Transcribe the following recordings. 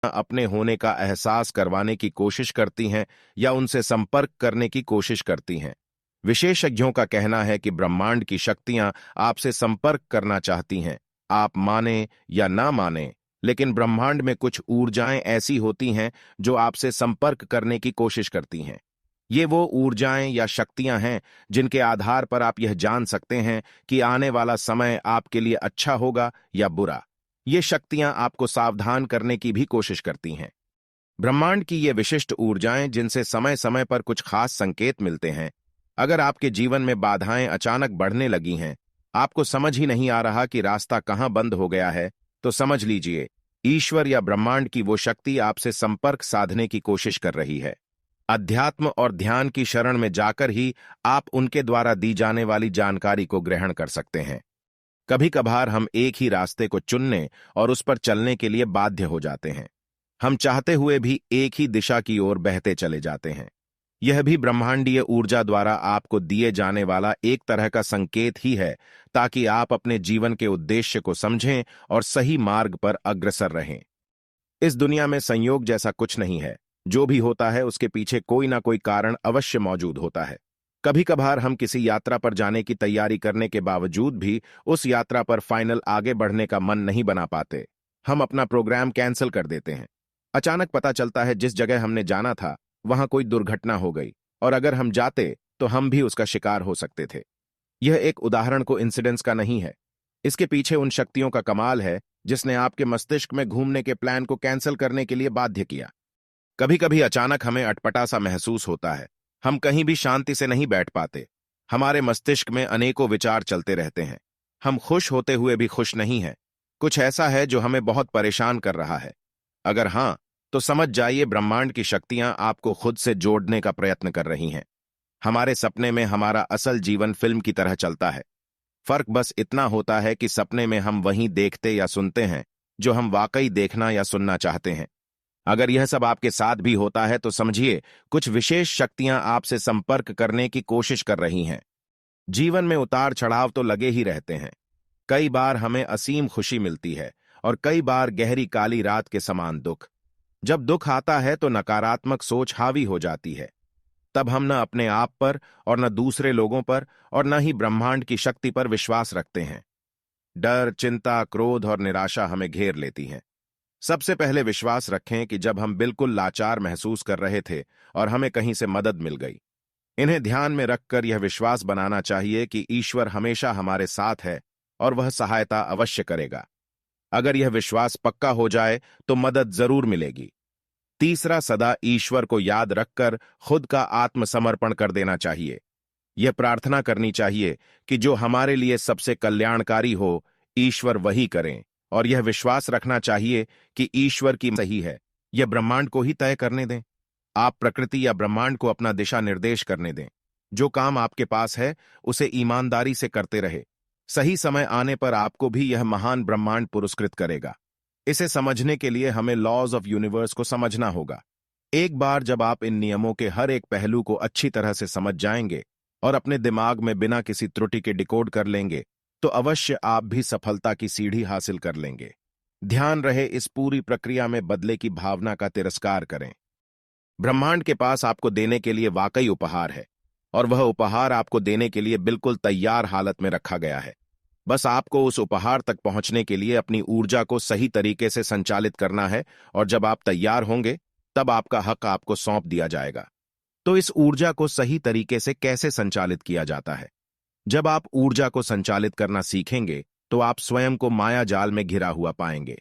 अपने होने का एहसास करवाने की कोशिश करती हैं या उनसे संपर्क करने की कोशिश करती हैं। विशेषज्ञों का कहना है कि ब्रह्मांड की शक्तियां आपसे संपर्क करना चाहती हैं। आप माने या ना माने, लेकिन ब्रह्मांड में कुछ ऊर्जाएं ऐसी होती हैं जो आपसे संपर्क करने की कोशिश करती हैं। ये वो ऊर्जाएं या शक्तियां हैं जिनके आधार पर आप यह जान सकते हैं कि आने वाला समय आपके लिए अच्छा होगा या बुरा। ये शक्तियां आपको सावधान करने की भी कोशिश करती हैं। ब्रह्मांड की ये विशिष्ट ऊर्जाएं जिनसे समय समय पर कुछ खास संकेत मिलते हैं। अगर आपके जीवन में बाधाएं अचानक बढ़ने लगी हैं, आपको समझ ही नहीं आ रहा कि रास्ता कहां बंद हो गया है, तो समझ लीजिए ईश्वर या ब्रह्मांड की वो शक्ति आपसे संपर्क साधने की कोशिश कर रही है। अध्यात्म और ध्यान की शरण में जाकर ही आप उनके द्वारा दी जाने वाली जानकारी को ग्रहण कर सकते हैं। कभी कभार हम एक ही रास्ते को चुनने और उस पर चलने के लिए बाध्य हो जाते हैं। हम चाहते हुए भी एक ही दिशा की ओर बहते चले जाते हैं। यह भी ब्रह्मांडीय ऊर्जा द्वारा आपको दिए जाने वाला एक तरह का संकेत ही है, ताकि आप अपने जीवन के उद्देश्य को समझें और सही मार्ग पर अग्रसर रहें। इस दुनिया में संयोग जैसा कुछ नहीं है। जो भी होता है उसके पीछे कोई ना कोई कारण अवश्य मौजूद होता है। कभी कभार हम किसी यात्रा पर जाने की तैयारी करने के बावजूद भी उस यात्रा पर फाइनल आगे बढ़ने का मन नहीं बना पाते। हम अपना प्रोग्राम कैंसिल कर देते हैं। अचानक पता चलता है जिस जगह हमने जाना था वहां कोई दुर्घटना हो गई, और अगर हम जाते तो हम भी उसका शिकार हो सकते थे। यह एक उदाहरण को इंसिडेंस का नहीं है। इसके पीछे उन शक्तियों का कमाल है जिसने आपके मस्तिष्क में घूमने के प्लान को कैंसिल करने के लिए बाध्य किया। कभी कभी अचानक हमें अटपटा सा महसूस होता है। हम कहीं भी शांति से नहीं बैठ पाते। हमारे मस्तिष्क में अनेकों विचार चलते रहते हैं। हम खुश होते हुए भी खुश नहीं हैं। कुछ ऐसा है जो हमें बहुत परेशान कर रहा है। अगर हां, तो समझ जाइए ब्रह्मांड की शक्तियां आपको खुद से जोड़ने का प्रयत्न कर रही हैं। हमारे सपने में हमारा असल जीवन फिल्म की तरह चलता है। फर्क बस इतना होता है कि सपने में हम वही देखते या सुनते हैं जो हम वाकई देखना या सुनना चाहते हैं। अगर यह सब आपके साथ भी होता है तो समझिए कुछ विशेष शक्तियां आपसे संपर्क करने की कोशिश कर रही हैं। जीवन में उतार चढ़ाव तो लगे ही रहते हैं। कई बार हमें असीम खुशी मिलती है और कई बार गहरी काली रात के समान दुख। जब दुख आता है तो नकारात्मक सोच हावी हो जाती है। तब हम न अपने आप पर और न दूसरे लोगों पर और न ही ब्रह्मांड की शक्ति पर विश्वास रखते हैं। डर, चिंता, क्रोध और निराशा हमें घेर लेती हैं। सबसे पहले विश्वास रखें कि जब हम बिल्कुल लाचार महसूस कर रहे थे और हमें कहीं से मदद मिल गई। इन्हें ध्यान में रखकर यह विश्वास बनाना चाहिए कि ईश्वर हमेशा हमारे साथ है और वह सहायता अवश्य करेगा। अगर यह विश्वास पक्का हो जाए तो मदद जरूर मिलेगी। तीसरा, सदा ईश्वर को याद रखकर खुद का आत्मसमर्पण कर देना चाहिए। यह प्रार्थना करनी चाहिए कि जो हमारे लिए सबसे कल्याणकारी हो, ईश्वर वही करें, और यह विश्वास रखना चाहिए कि ईश्वर की सही है। यह ब्रह्मांड को ही तय करने दें। आप प्रकृति या ब्रह्मांड को अपना दिशा निर्देश करने दें। जो काम आपके पास है उसे ईमानदारी से करते रहे। सही समय आने पर आपको भी यह महान ब्रह्मांड पुरस्कृत करेगा। इसे समझने के लिए हमें लॉज ऑफ यूनिवर्स को समझना होगा। एक बार जब आप इन नियमों के हर एक पहलू को अच्छी तरह से समझ जाएंगे और अपने दिमाग में बिना किसी त्रुटि के डिकोड कर लेंगे, तो अवश्य आप भी सफलता की सीढ़ी हासिल कर लेंगे। ध्यान रहे, इस पूरी प्रक्रिया में बदले की भावना का तिरस्कार करें। ब्रह्मांड के पास आपको देने के लिए वाकई उपहार है, और वह उपहार आपको देने के लिए बिल्कुल तैयार हालत में रखा गया है। बस आपको उस उपहार तक पहुंचने के लिए अपनी ऊर्जा को सही तरीके से संचालित करना है, और जब आप तैयार होंगे तब आपका हक आपको सौंप दिया जाएगा। तो इस ऊर्जा को सही तरीके से कैसे संचालित किया जाता है? जब आप ऊर्जा को संचालित करना सीखेंगे तो आप स्वयं को माया जाल में घिरा हुआ पाएंगे।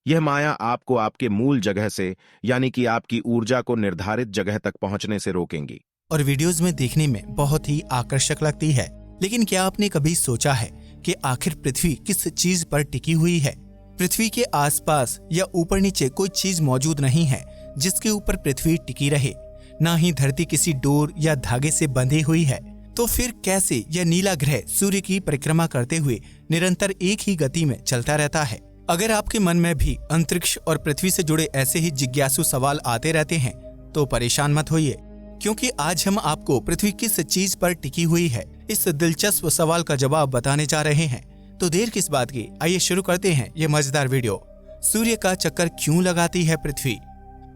यह माया आपको आपके मूल जगह से, यानी कि आपकी ऊर्जा को निर्धारित जगह तक पहुंचने से रोकेंगी। और वीडियोस में देखने में बहुत ही आकर्षक लगती है, लेकिन क्या आपने कभी सोचा है कि आखिर पृथ्वी किस चीज पर टिकी हुई है? पृथ्वी के आसपास या ऊपर नीचे कोई चीज मौजूद नहीं है जिसके ऊपर पृथ्वी टिकी रहे। ना ही धरती किसी डोर या धागे से बंधी हुई है। तो फिर कैसे यह नीला ग्रह सूर्य की परिक्रमा करते हुए निरंतर एक ही गति में चलता रहता है? अगर आपके मन में भी अंतरिक्ष और पृथ्वी से जुड़े ऐसे ही जिज्ञासु सवाल आते रहते हैं तो परेशान मत होइए, क्योंकि आज हम आपको पृथ्वी किस चीज पर टिकी हुई है इस दिलचस्प सवाल का जवाब बताने जा रहे हैं। तो देर किस बात की, आइए शुरू करते हैं ये मजेदार वीडियो। सूर्य का चक्कर क्यों लगाती है पृथ्वी?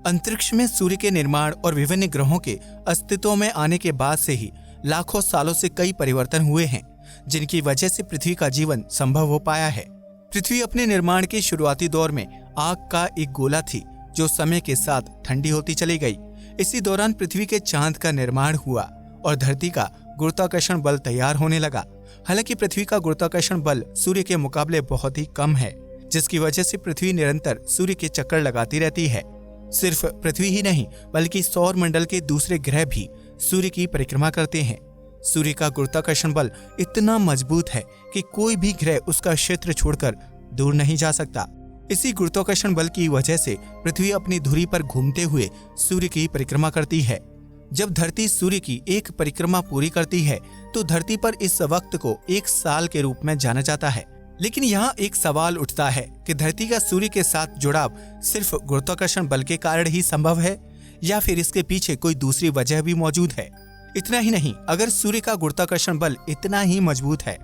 अंतरिक्ष में सूर्य के निर्माण और विभिन्न ग्रहों के अस्तित्व में आने के बाद से ही लाखों सालों से कई परिवर्तन हुए हैं, जिनकी वजह से पृथ्वी का जीवन संभव हो पाया है। पृथ्वी अपने निर्माण के शुरुआती दौर में आग का एक गोला थी, जो समय के साथ ठंडी होती चली गई। इसी दौरान पृथ्वी के चांद का निर्माण हुआ और धरती का गुरुत्वाकर्षण बल तैयार होने लगा। हालांकि पृथ्वी का गुरुत्वाकर्षण बल सूर्य के मुकाबले बहुत ही कम है, जिसकी वजह से पृथ्वी निरंतर सूर्य के चक्कर लगाती रहती है। सिर्फ पृथ्वी ही नहीं, बल्कि सौर मंडल के दूसरे ग्रह भी सूर्य की परिक्रमा करते हैं। सूर्य का गुरुत्वाकर्षण बल इतना मजबूत है कि कोई भी ग्रह उसका क्षेत्र छोड़कर दूर नहीं जा सकता। इसी गुरुत्वाकर्षण बल की वजह से पृथ्वी अपनी धुरी पर घूमते हुए सूर्य की परिक्रमा करती है। जब धरती सूर्य की एक परिक्रमा पूरी करती है तो धरती पर इस वक्त को एक साल के रूप में जाना जाता है। लेकिन यहाँ एक सवाल उठता है कि धरती का सूर्य के साथ जुड़ाव सिर्फ गुरुत्वाकर्षण बल के कारण ही संभव है या फिर इसके पीछे कोई दूसरी वजह भी मौजूद है? इतना ही नहीं, अगर सूर्य का गुरुत्वाकर्षण बल इतना ही मजबूत है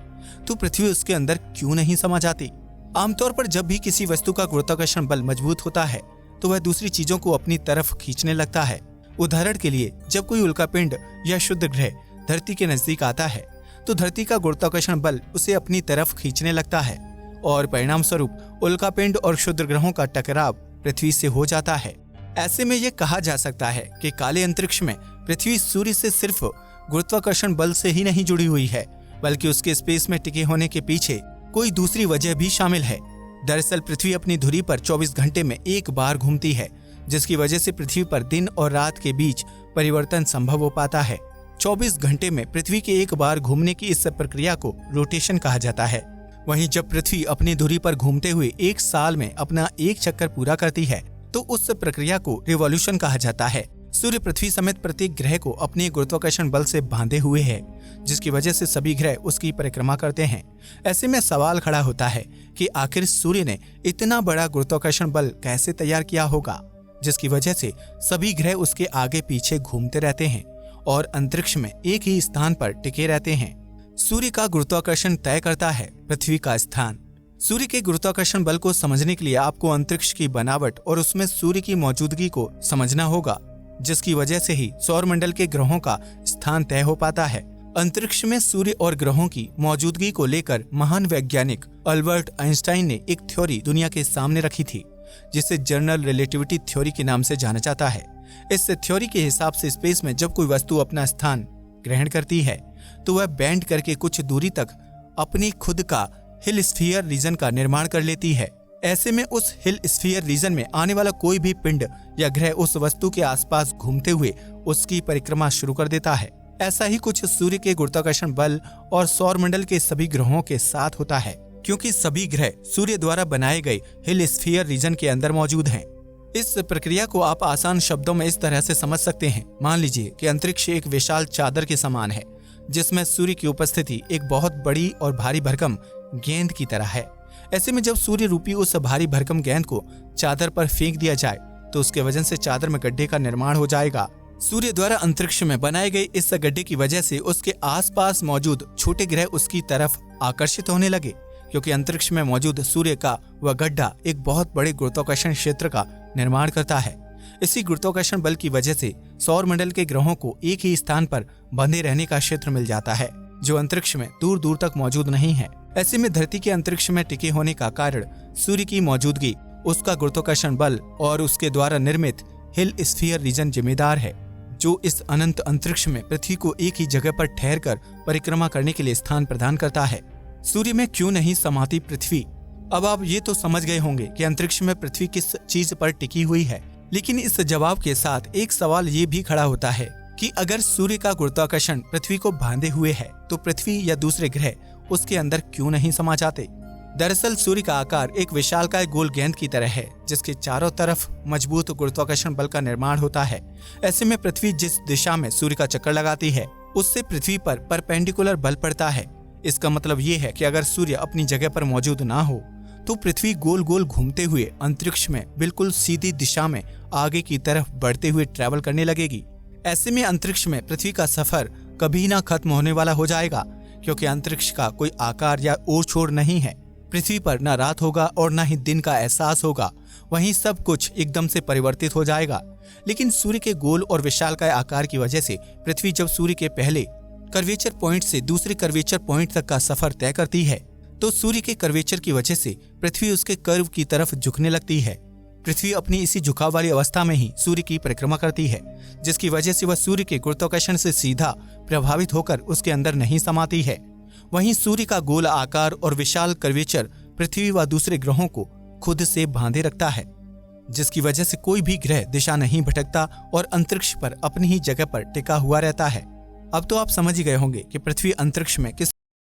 तो पृथ्वी उसके अंदर क्यों नहीं समा जाती? आमतौर पर जब भी किसी वस्तु का गुरुत्वाकर्षण बल मजबूत होता है तो वह दूसरी चीजों को अपनी तरफ खींचने लगता है। उदाहरण के लिए, जब कोई उल्कापिंड या शुद्ध ग्रह धरती के नजदीक आता है तो धरती का गुरुत्वाकर्षण बल उसे अपनी तरफ खींचने लगता है और परिणाम स्वरूप उल्कापिंड और क्षुद्र ग्रहों का टकराव पृथ्वी से हो जाता है। ऐसे में यह कहा जा सकता है कि काले अंतरिक्ष में पृथ्वी सूर्य से सिर्फ गुरुत्वाकर्षण बल से ही नहीं जुड़ी हुई है, बल्कि उसके स्पेस में टिके होने के पीछे कोई दूसरी वजह भी शामिल है। दरअसल पृथ्वी अपनी धुरी पर 24 घंटे में एक बार घूमती है, जिसकी वजह से पृथ्वी पर दिन और रात के बीच परिवर्तन संभव हो पाता है। 24 घंटे में पृथ्वी के एक बार घूमने की इस प्रक्रिया को रोटेशन कहा जाता है। वहीं जब पृथ्वी अपनी धुरी पर घूमते हुए एक साल में अपना एक चक्कर पूरा करती है तो उस प्रक्रिया को रिवॉल्यूशन कहा जाता है। सूर्य पृथ्वी समेत प्रत्येक ग्रह को अपने गुरुत्वाकर्षण बल से बांधे हुए है, जिसकी वजह से सभी ग्रह उसकी परिक्रमा करते हैं। ऐसे में सवाल खड़ा होता है कि आखिर सूर्य ने इतना बड़ा गुरुत्वाकर्षण बल कैसे तैयार किया होगा, जिसकी वजह से सभी ग्रह उसके आगे पीछे घूमते रहते हैं और अंतरिक्ष में एक ही स्थान पर टिके रहते हैं। सूर्य का गुरुत्वाकर्षण तय करता है पृथ्वी का स्थान। सूर्य के गुरुत्वाकर्षण बल को समझने के लिए आपको अंतरिक्ष की बनावट और उसमें सूर्य की मौजूदगी को समझना होगा, जिसकी वजह से ही सौर मंडल के ग्रहों का स्थान तय हो पाता है। अंतरिक्ष में सूर्य और ग्रहों की मौजूदगी को लेकर महान वैज्ञानिक अल्बर्ट आइंस्टाइन ने एक थ्योरी दुनिया के सामने रखी थी, जिसे जनरल रिलेटिविटी थ्योरी के नाम से जाना जाता है। इस थ्योरी के हिसाब से स्पेस में जब कोई वस्तु अपना स्थान ग्रहण करती है तो वह बैंड करके कुछ दूरी तक अपनी खुद का हिल स्फीयर रीजन का निर्माण कर लेती है। ऐसे में उस हिल स्फीयर रीजन में आने वाला कोई भी पिंड या ग्रह उस वस्तु के आसपास घूमते हुए उसकी परिक्रमा शुरू कर देता है। ऐसा ही कुछ सूर्य के गुरुत्वाकर्षण बल और सौर मंडल के सभी ग्रहों के साथ होता है, क्योंकि सभी ग्रह सूर्य द्वारा बनाए गए हिल स्फीयर रीजन के अंदर मौजूद हैं। इस प्रक्रिया को आप आसान शब्दों में इस तरह से समझ सकते हैं। मान लीजिए कि अंतरिक्ष एक विशाल चादर के समान है, जिसमें सूर्य की उपस्थिति एक बहुत बड़ी और भारी भरकम गेंद की तरह है। ऐसे में जब सूर्य रूपी उस भारी भरकम गेंद को चादर पर फेंक दिया जाए तो उसके वजन से चादर में गड्ढे का निर्माण हो जाएगा। सूर्य द्वारा अंतरिक्ष में बनाए गए इस गड्ढे की वजह से उसके आसपास मौजूद छोटे ग्रह उसकी तरफ आकर्षित होने लगे, क्योंकि अंतरिक्ष में मौजूद सूर्य का वह गड्ढा एक बहुत बड़े गुरुत्वाकर्षण क्षेत्र का निर्माण करता है। इसी गुरुत्वाकर्षण बल की वजह से सौर मंडल के ग्रहों को एक ही स्थान पर बंधे रहने का क्षेत्र मिल जाता है, जो अंतरिक्ष में दूर दूर तक मौजूद नहीं है। ऐसे में धरती के अंतरिक्ष में टिके होने का कारण सूर्य की मौजूदगी, उसका गुरुत्वाकर्षण बल और उसके द्वारा निर्मित हिल स्फीयर रीजन जिम्मेदार है, जो इस अनंत अंतरिक्ष में पृथ्वी को एक ही जगह पर ठहर कर परिक्रमा करने के लिए स्थान प्रदान करता है। सूर्य में क्यों नहीं समाती पृथ्वी? अब आप ये तो समझ गए होंगे कि अंतरिक्ष में पृथ्वी किस चीज पर टिकी हुई है, लेकिन इस जवाब के साथ एक सवाल ये भी खड़ा होता है कि अगर सूर्य का गुरुत्वाकर्षण पृथ्वी को बांधे हुए है तो पृथ्वी या दूसरे ग्रह उसके अंदर क्यों नहीं समा जाते? दरअसल सूर्य का आकार एक विशालकाय गोल गेंद की तरह है, जिसके चारों तरफ मजबूत गुरुत्वाकर्षण बल का निर्माण होता है। ऐसे में पृथ्वी जिस दिशा में सूर्य का चक्कर लगाती है उससे पृथ्वी पर परपेंडिकुलर बल पड़ता है। इसका मतलब ये है कि अगर सूर्य अपनी जगह पर मौजूद ना हो तो पृथ्वी गोल गोल घूमते हुए अंतरिक्ष में बिल्कुल सीधी दिशा में आगे की तरफ बढ़ते हुए ट्रैवल करने लगेगी। ऐसे में अंतरिक्ष में पृथ्वी का सफर कभी ना खत्म होने वाला हो जाएगा, क्योंकि अंतरिक्ष का कोई आकार या ओर छोर नहीं है। पृथ्वी पर न रात होगा और न ही दिन का एहसास होगा, वहीं सब कुछ एकदम से परिवर्तित हो जाएगा। लेकिन सूर्य के गोल और विशालकाय आकार की वजह से पृथ्वी जब सूर्य के पहले कर्वेचर पॉइंट से दूसरे कर्वेचर पॉइंट तक का सफर तय करती है, तो सूर्य के कर्वेचर की वजह से पृथ्वी उसके कर्व की तरफ झुकने लगती है। पृथ्वी अपनी इसी झुकाव वाली अवस्था में ही सूर्य की परिक्रमा करती है, जिसकी वजह से वह सूर्य के गुरुत्वाकर्षण से सीधा प्रभावित होकर उसके अंदर नहीं समाती है। वहीं सूर्य का गोल आकार और विशाल कर्वेचर पृथ्वी व दूसरे ग्रहों को खुद से बांधे रखता है, जिसकी वजह से कोई भी ग्रह दिशा नहीं भटकता और अंतरिक्ष पर अपनी ही जगह पर टिका हुआ रहता है। अब तो आप समझ ही गए होंगे कि पृथ्वी अंतरिक्ष में किस